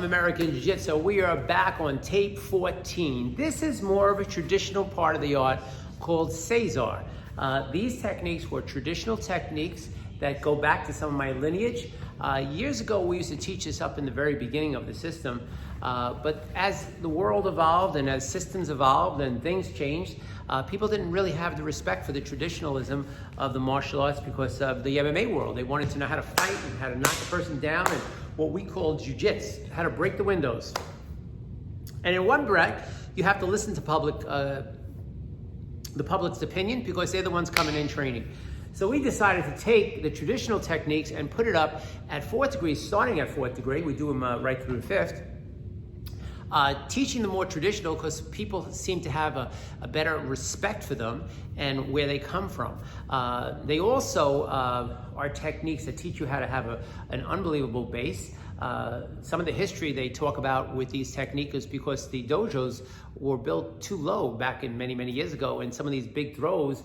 from American Jiu-Jitsu. We are back on tape 14. This is more of a traditional part of the art called Caesar. These techniques were traditional techniques that go back to some of my lineage. Years ago, we used to teach this up in the very beginning of the system. But as the world evolved and as systems evolved and things changed, people didn't really have the respect for the traditionalism of the martial arts because of the MMA world. They wanted to know how to fight and how to knock a person down and what we call jiu-jitsu, how to break the windows. And in one breath, you have to listen to the public's opinion because they're the ones coming in training. So we decided to take the traditional techniques and put it up at 4th degree, starting at 4th degree. We do them right through the 5th. Teaching the more traditional because people seem to have a better respect for them and where they come from. They also are techniques that teach you how to have an unbelievable base. Some of the history they talk about with these techniques is because the dojos were built too low back in many, many years ago, and some of these big throws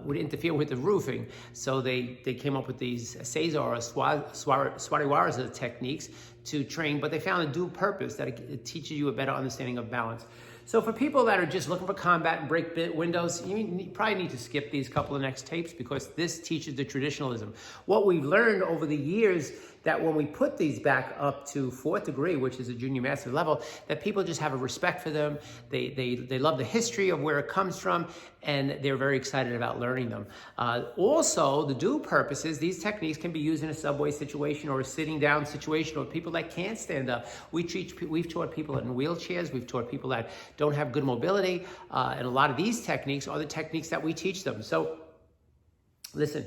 would interfere with the roofing. So they came up with these Caesar or Swariwara techniques to train, but they found a dual purpose that it teaches you a better understanding of balance. So for people that are just looking for combat and break windows, you probably need to skip these couple of next tapes because this teaches the traditionalism. What we've learned over the years that when we put these back up to 4th degree, which is a junior master level, that people just have a respect for them. They love the history of where it comes from, and they're very excited about learning them. Also, the dual purposes, these techniques can be used in a subway situation or a sitting down situation or people that can't stand up. We've taught people in wheelchairs, we've taught people that don't have good mobility, and a lot of these techniques are the techniques that we teach them. So, listen,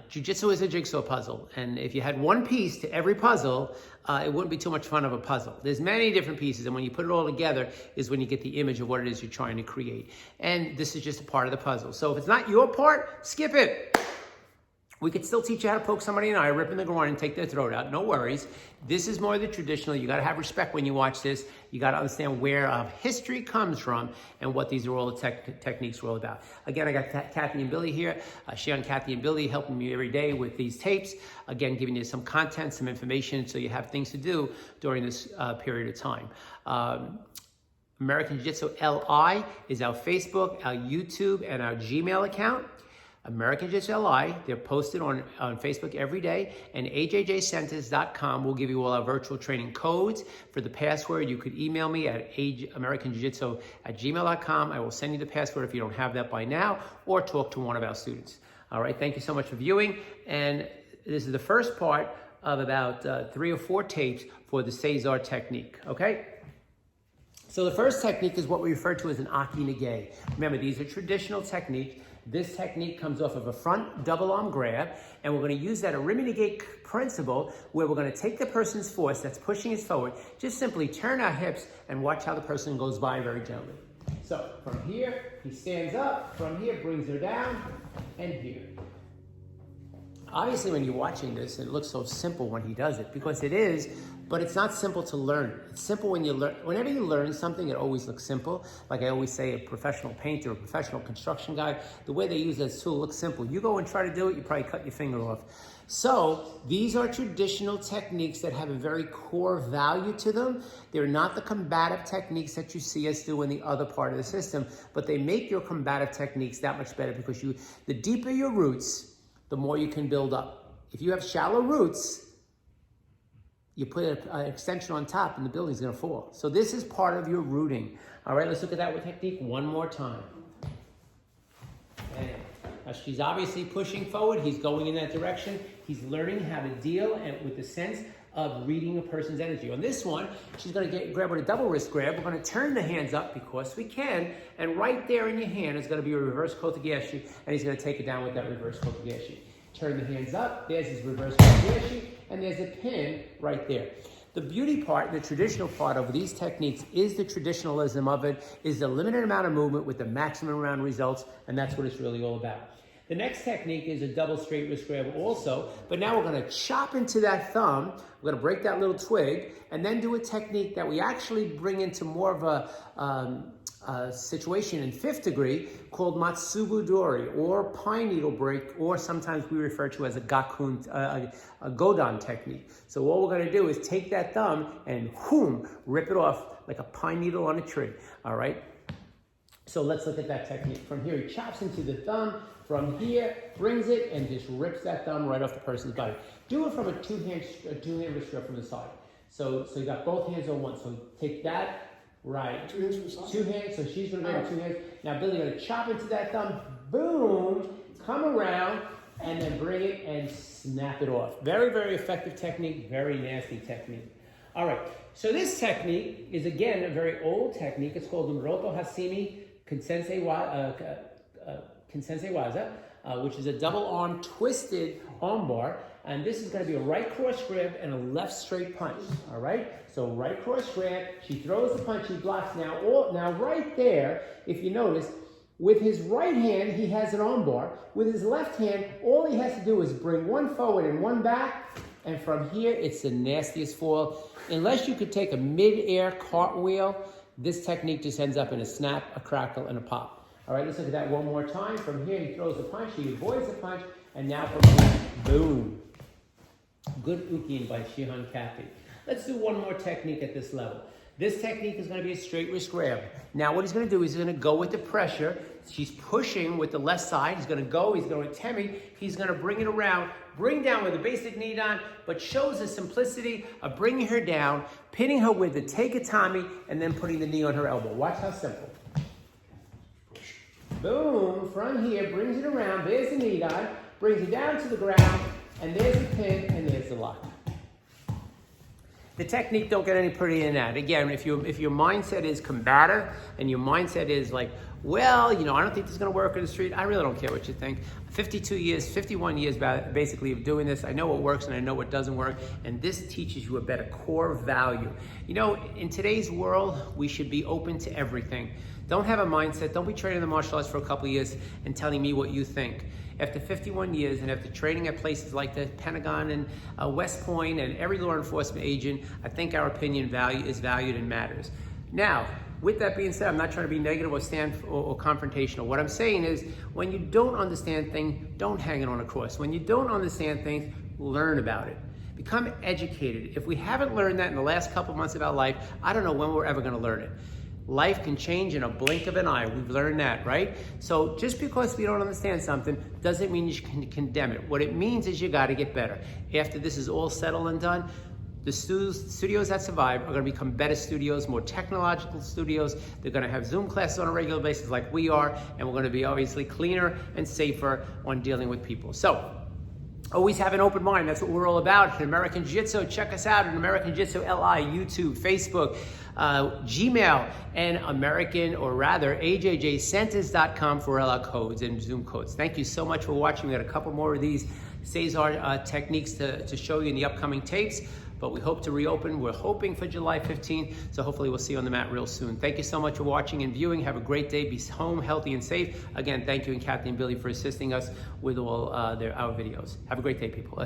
jiu-jitsu is a jigsaw puzzle, and if you had one piece to every puzzle, it wouldn't be too much fun of a puzzle. There's many different pieces, and when you put it all together is when you get the image of what it is you're trying to create. And this is just a part of the puzzle. So if it's not your part, skip it. We could still teach you how to poke somebody in the eye, rip in the groin, and take their throat out. No worries. This is more the traditional. You got to have respect when you watch this. You got to understand where history comes from and what these are all the techniques are all about. Again, I got Kathy and Billy here. Sean, Kathy, and Billy helping me every day with these tapes. Again, giving you some content, some information, so you have things to do during this period of time. American Jiu-Jitsu LI is our Facebook, our YouTube, and our Gmail account. American Jiu-Jitsu LI, they're posted on Facebook every day, and ajjcenters.com will give you all our virtual training codes. For the password, you could email me at americanjiujitsu@gmail.com. I will send you the password if you don't have that by now, or talk to one of our students. All right, thank you so much for viewing, and this is the first part of about 3 or 4 tapes for the Caesar technique, okay? So the first technique is what we refer to as an Ocular Gaze. Remember, these are traditional techniques. This technique comes off of a front double arm grab, and we're going to use that Eliminate principle where we're going to take the person's force that's pushing us forward, just simply turn our hips and watch how the person goes by very gently. So from here, he stands up, from here, brings her down, and here. Obviously, when you're watching this, it looks so simple when he does it, because it is, but it's not simple to learn. It's simple when you learn. Whenever you learn something, it always looks simple. Like I always say, a professional painter, a professional construction guy, the way they use this tool looks simple. You go and try to do it, you probably cut your finger off. So these are traditional techniques that have a very core value to them. They're not the combative techniques that you see us do in the other part of the system, but they make your combative techniques that much better because the deeper your roots, the more you can build up. If you have shallow roots, you put an extension on top and the building's gonna fall. So this is part of your rooting. All right, let's look at that with technique one more time. And she's obviously pushing forward. He's going in that direction. He's learning how to deal with the sense of reading a person's energy. On this one, she's gonna grab with a double wrist grab. We're gonna turn the hands up because we can, and right there in your hand is gonna be a reverse kotegaeshi, and he's gonna take it down with that reverse kotegaeshi. Turn the hands up, there's his reverse kotegaeshi, and there's a pin right there. The beauty part, the traditional part of these techniques is the traditionalism of it, is the limited amount of movement with the maximum amount of results, and that's what it's really all about. The next technique is a double straight wrist grab also, but now we're gonna chop into that thumb, we're gonna break that little twig, and then do a technique that we actually bring into more of a situation in 5th degree called Matsu Bhadori, or pine needle break, or sometimes we refer to as a Yodan technique. So what we're gonna do is take that thumb and whoom, rip it off like a pine needle on a tree, all right? So let's look at that technique. From here, he chops into the thumb. From here, brings it and just rips that thumb right off the person's body. Do it from a two-hand wrist grip from the side. So you got both hands on one. So take that, right. 2 hands from the side? 2 hands, so she's gonna grab 2 hands. Now Billy's gonna chop into that thumb, boom, come around, and then bring it and snap it off. Very, very effective technique, very nasty technique. All right, so this technique is, again, a very old technique. It's called Umroto Hasimi Kensensei Waza, which is a double arm twisted arm bar. And this is gonna be a right cross grab and a left straight punch, all right? So right cross grab, she throws the punch, he blocks. Now right there, if you notice, with his right hand, he has an arm bar. With his left hand, all he has to do is bring one forward and one back, and from here, it's the nastiest fall. Unless you could take a mid-air cartwheel, this technique just ends up in a snap, a crackle, and a pop. All right, let's look at that one more time. From here, he throws the punch, he avoids the punch, and now from here, boom. Good ukiin by Shihan Kathy. Let's do one more technique at this level. This technique is going to be a straight wrist grab. Now what he's going to do is he's going to go with the pressure. She's pushing with the left side. He's going to go, he's going to temi. He's going to bring it around, bring down with a basic knee down, but shows the simplicity of bringing her down, pinning her with the take-a-tami, and then putting the knee on her elbow. Watch how simple. Boom, from here, brings it around, there's the knee down, brings it down to the ground, and there's the pin, and there's the lock. The technique don't get any prettier than that. Again, if your mindset is combative and your mindset is like, well, I don't think this is going to work in the street, I really don't care what you think. 52 years, 51 years basically of doing this, I know what works and I know what doesn't work, and this teaches you a better core value. In today's world, we should be open to everything. Don't have a mindset, don't be training the martial arts for a couple of years and telling me what you think. After 51 years and after training at places like the Pentagon and West Point and every law enforcement agent, I think our opinion is valued and matters. Now, with that being said, I'm not trying to be negative or confrontational. What I'm saying is, when you don't understand things, don't hang it on a cross. When you don't understand things, learn about it. Become educated. If we haven't learned that in the last couple months of our life, I don't know when we're ever going to learn it. Life can change in a blink of an eye. We've learned that, right? So just because we don't understand something doesn't mean you can condemn it. What it means is you got to get better. After this is all settled and done, the studios that survive are going to become better studios, more technological studios. They're going to have Zoom classes on a regular basis like we are, and we're going to be obviously cleaner and safer on dealing with people. So, always have an open mind. That's what we're all about. American Jiu-Jitsu, check us out at American Jiu-Jitsu LI, YouTube, Facebook, Gmail, and AJJCenters.com for all our codes and Zoom codes. Thank you so much for watching. We got a couple more of these Cesar techniques to show you in the upcoming tapes, but we hope to reopen. We're hoping for July 15th, so hopefully we'll see you on the mat real soon. Thank you so much for watching and viewing. Have a great day. Be home, healthy, and safe. Again, thank you, and Kathy and Billy for assisting us with all our videos. Have a great day, people.